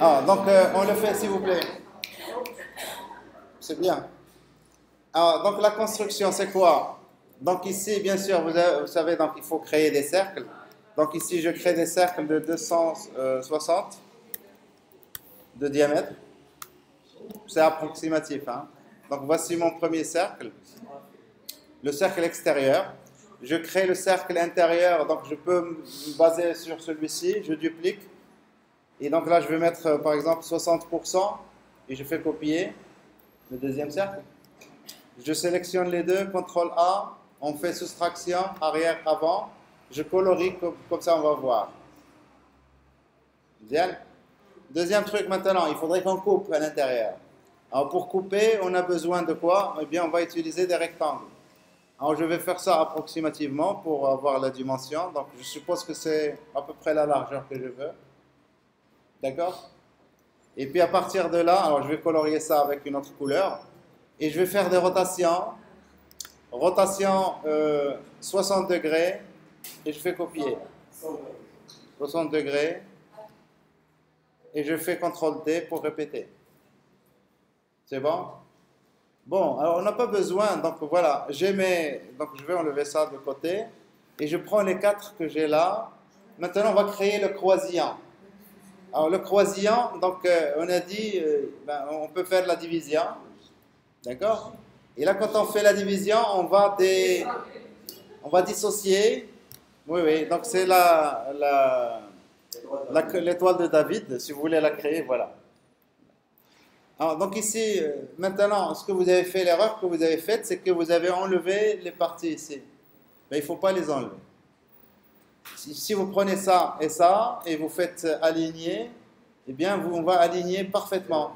Ah, donc on le fait s'il vous plaît. C'est bien. Alors, donc la construction, c'est quoi? Donc ici, bien sûr, vous savez, donc il faut créer des cercles. Donc ici, je crée des cercles de 260 de diamètre. C'est approximatif, hein. Donc voici mon premier cercle, le cercle extérieur. Je crée le cercle intérieur, donc je peux me baser sur celui-ci, je duplique. Et donc là, je vais mettre par exemple 60% et je fais copier le deuxième cercle. Je sélectionne les deux, CTRL A, on fait soustraction, arrière, avant. Je colorie, comme ça on va voir. Bien. Deuxième truc maintenant, il faudrait qu'on coupe à l'intérieur. Alors pour couper, on a besoin de quoi? Eh bien, on va utiliser des rectangles. Alors je vais faire ça approximativement pour avoir la dimension. Donc je suppose que c'est à peu près la largeur que je veux. D'accord? Et puis à partir de là, alors je vais colorier ça avec une autre couleur. Et je vais faire des rotations. Rotation 60 degrés. Et je fais copier. 60 degrés. Et je fais CTRL-D pour répéter. C'est bon? Bon, alors on n'a pas besoin, donc voilà, donc je vais enlever ça de côté, et je prends les quatre que j'ai là. Maintenant, on va créer le croisillon. Alors le croisillon, donc on a dit, on peut faire la division, d'accord? Et là, quand on fait la division, on va dissocier. Oui, oui, donc c'est l'étoile de David, si vous voulez la créer, voilà. Alors, donc ici, maintenant, ce que vous avez fait, l'erreur que vous avez faite, c'est que vous avez enlevé les parties ici. Mais il ne faut pas les enlever. Si vous prenez ça, et vous faites aligner, eh bien, on va aligner parfaitement.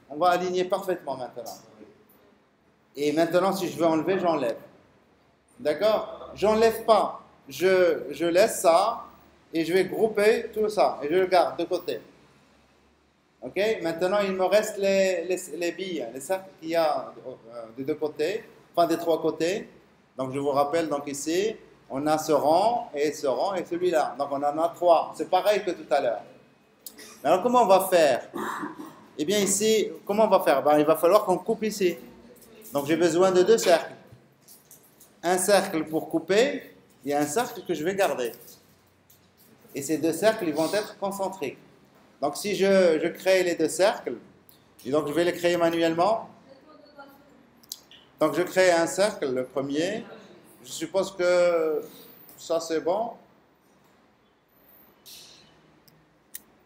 On va aligner parfaitement maintenant. Et maintenant, si je veux enlever, j'enlève. D'accord? J'enlève pas. Je laisse ça, et je vais grouper tout ça, et je le garde de côté. Ok, maintenant il me reste les billes, les cercles qu'il y a des deux côtés, enfin des trois côtés. Donc je vous rappelle, donc ici, on a ce rang et celui-là. Donc on en a trois. C'est pareil que tout à l'heure. Alors comment on va faire? Eh bien ici, comment on va faire? Ben, il va falloir qu'on coupe ici. Donc j'ai besoin de deux cercles. Un cercle pour couper et un cercle que je vais garder. Et ces deux cercles, ils vont être concentriques. Donc si je crée les deux cercles, et donc je vais les créer manuellement. Donc je crée un cercle, le premier. Je suppose que ça c'est bon.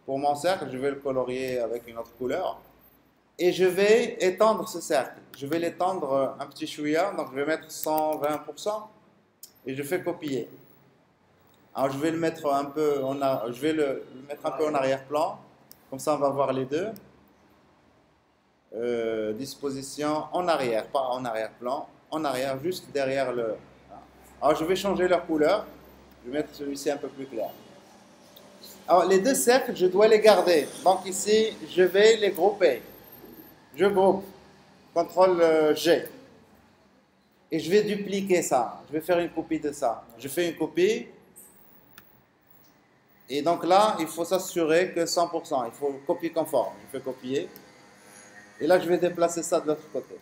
Pour mon cercle, je vais le colorier avec une autre couleur. Et je vais étendre ce cercle. Je vais l'étendre un petit chouïa, donc je vais mettre 120%. Et je fais copier. Alors je vais le mettre un peu en arrière-plan. Comme ça, on va voir les deux. Disposition en arrière, pas en arrière-plan. En arrière, juste derrière le... Alors je vais changer leur couleur. Je vais mettre celui-ci un peu plus clair. Alors les deux cercles, je dois les garder. Donc ici, je vais les grouper. Je groupe. CTRL G. Et je vais dupliquer ça. Je vais faire une copie de ça. Je fais une copie. Et donc là, il faut s'assurer que 100%. Il faut copier conforme. Je fais copier. Et là, je vais déplacer ça de l'autre côté.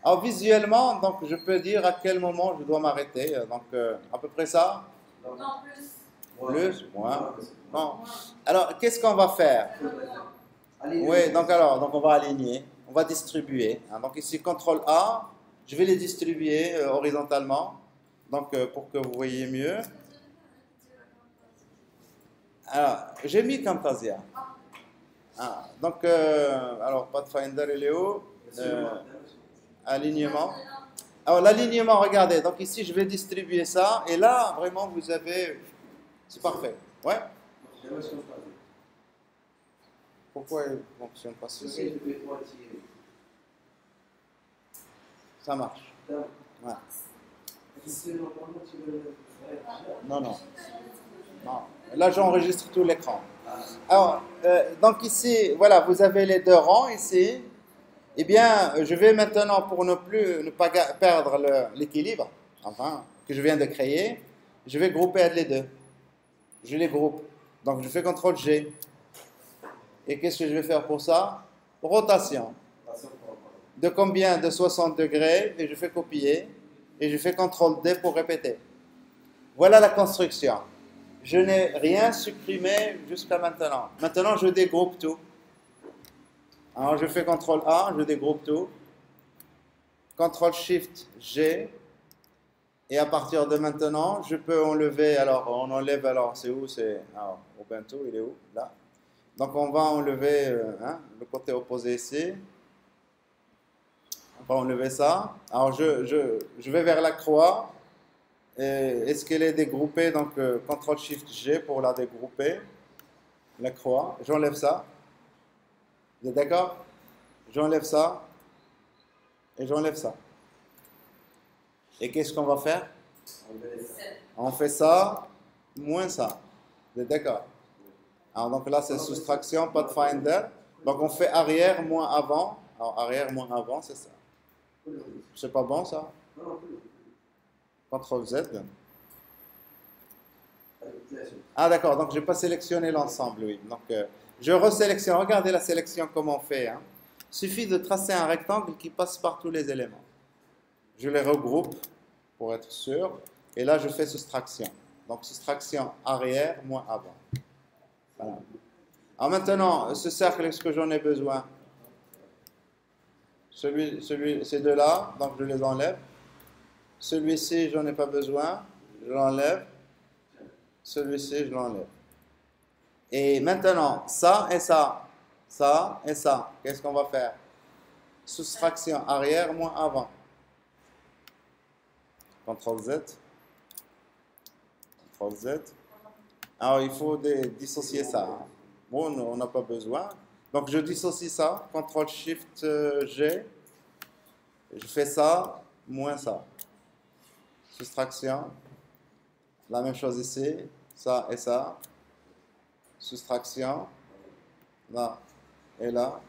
Alors visuellement, donc je peux dire à quel moment je dois m'arrêter. Donc à peu près ça. Non, plus. Plus, moins. Non. Alors, qu'est-ce qu'on va faire? Oui, donc on va aligner. On va distribuer. Donc ici, CTRL A. Je vais les distribuer horizontalement. Donc pour que vous voyez mieux. Alors, j'ai mis Camtasia. Donc, alors, Pathfinder, il est où? Alignement. Alors, l'alignement, regardez. Donc, ici, je vais distribuer ça. Et là, vraiment, vous avez... C'est parfait. Ouais? Pourquoi il ne fonctionne pas ceci? Ça marche. Ouais. Non, non. Non. Là, j'enregistre tout l'écran. Alors, donc ici, voilà, vous avez les deux rangs ici. Eh bien, je vais maintenant, pour ne pas perdre l'équilibre, enfin, que je viens de créer, je vais grouper les deux. Je les groupe. Donc, je fais CTRL G. Et qu'est-ce que je vais faire pour ça? Rotation. De combien? De 60 degrés. Et je fais copier. Et je fais CTRL-D pour répéter. Voilà la construction. Je n'ai rien supprimé jusqu'à maintenant. Maintenant, je dégroupe tout. Alors, je fais CTRL-A, je dégroupe tout. CTRL-SHIFT-G. Et à partir de maintenant, je peux enlever. Alors, on enlève. Alors, c'est où? C'est. Alors, Ubuntu, il est où? Là. Donc, on va enlever le côté opposé ici. On va enlever ça. Alors, je vais vers la croix. Est-ce qu'elle est dégroupée? Donc, CTRL-SHIFT-G pour la dégrouper. La croix. J'enlève ça. Vous êtes d'accord? J'enlève ça. Et j'enlève ça. Et qu'est-ce qu'on va faire? On fait ça, moins ça. Vous êtes d'accord? Alors, donc là, c'est soustraction, Pathfinder. Donc, on fait arrière, moins avant. Alors, arrière, moins avant, c'est ça. C'est pas bon, ça? CTRL-Z. Ah, d'accord. Donc, je n'ai pas sélectionné l'ensemble, oui. Donc, je resélectionne. Regardez la sélection, comment on fait. Hein. Il suffit de tracer un rectangle qui passe par tous les éléments. Je les regroupe pour être sûr. Et là, je fais soustraction. Donc, soustraction arrière, moins avant. Voilà. Alors maintenant, ce cercle, est-ce que j'en ai besoin? Ces deux-là, donc je les enlève. Celui-ci, j'en ai pas besoin. Je l'enlève. Celui-ci, je l'enlève. Et maintenant, ça et ça. Ça et ça. Qu'est-ce qu'on va faire? Soustraction arrière, moins avant. CTRL-Z. CTRL-Z. Alors, il faut dissocier ça. Hein. Bon, on n'a pas besoin. Donc, je dissocie ça. CTRL-SHIFT-G. Je fais ça, moins ça. Soustraction. La même chose ici. Ça et ça. Soustraction. Là et là.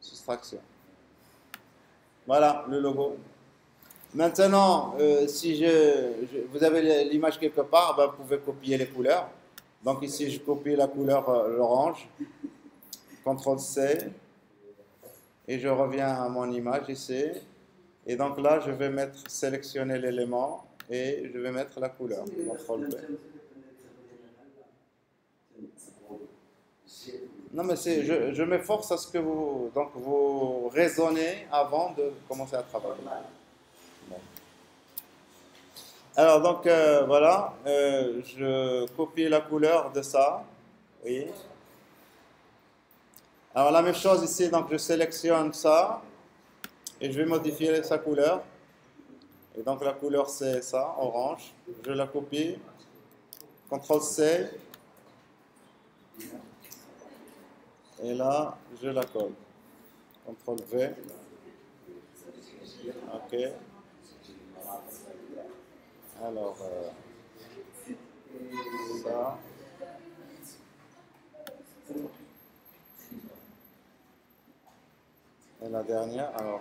Soustraction. Voilà le logo. Maintenant, si vous avez l'image quelque part, ben, vous pouvez copier les couleurs. Donc ici, je copie la couleur orange. CTRL-C. Et je reviens à mon image ici. Et donc là, je vais sélectionner l'élément et je vais mettre la couleur. CTRL-B. Non, mais je m'efforce à ce que vous raisonnez avant de commencer à travailler. Bon. Alors, donc, voilà, je copie la couleur de ça. Oui. Alors, la même chose ici, donc je sélectionne ça et je vais modifier sa couleur. Et donc, la couleur, c'est ça, orange. Je la copie. CTRL-C. Et là, je la colle. CTRL-V. OK. Alors, ça. Et la dernière, alors.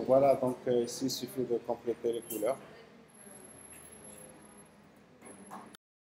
Voilà, donc ici, il suffit de compléter les couleurs.